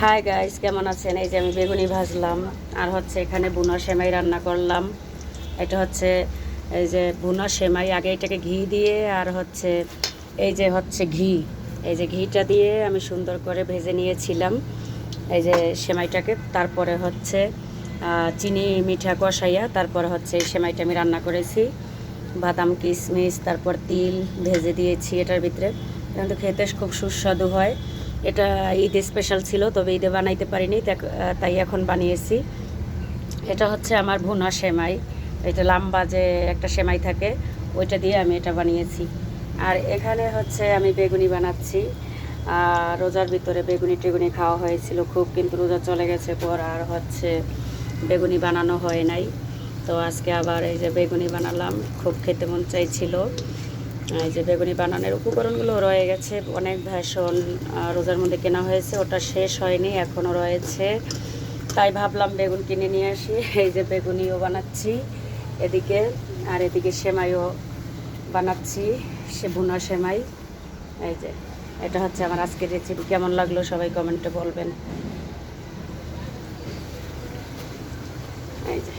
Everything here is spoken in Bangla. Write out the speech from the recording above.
হাই গাইস, কেমন আছেন? এই যে আমি বেগুনি ভাজলাম আর হচ্ছে এখানে বুনা সেমাই রান্না করলাম। এটা হচ্ছে এই যে বুনা সেমাই, আগে এটাকে ঘি দিয়ে আর হচ্ছে ঘি, এই যে ঘিটা দিয়ে আমি সুন্দর করে ভেজে নিয়েছিলাম এই যে সেমাইটাকে। তারপরে হচ্ছে চিনি মিঠা কষাইয়া তারপরে হচ্ছে এই সেমাইটা আমি রান্না করেছি। বাদাম কিশমিশ তারপর তিল ভেজে দিয়েছি এটার ভিতরে, কিন্তু খেতে খুব সুস্বাদু হয়। এটা ঈদে স্পেশাল ছিল, তবে ঈদে বানাইতে পারিনি, তাই এখন বানিয়েছি। এটা হচ্ছে আমার ভুনা সেমাই, এটা লম্বা যে একটা সেমাই থাকে ওইটা দিয়ে আমি এটা বানিয়েছি। আর এখানে হচ্ছে আমি বেগুনি বানাচ্ছি। রোজার ভিতরে বেগুনি টেগুনি খাওয়া হয়েছিল খুব, কিন্তু রোজা চলে গেছে পর আর হচ্ছে বেগুনি বানানো হয় নাই। তো আজকে আবার এই যে বেগুনি বানালাম, খুব খেতে মন চাইছিল। এই যে বেগুনি বানানোর উপকরণগুলো রয়ে গেছে, অনেক ভেষণ রোজার মধ্যে কেনা হয়েছে, ওটা শেষ হয়নি, এখনও রয়েছে। তাই ভাবলাম বেগুন কিনে নিয়ে আসি। এই যে বেগুনিও বানাচ্ছি এদিকে, আর এদিকে সেমাইও বানাচ্ছি, সে ভুনা সেমাই। এই যে এটা হচ্ছে আমার আজকের রেসিপি। কেমন লাগলো সবাই কমেন্টে বলবেন। এই যে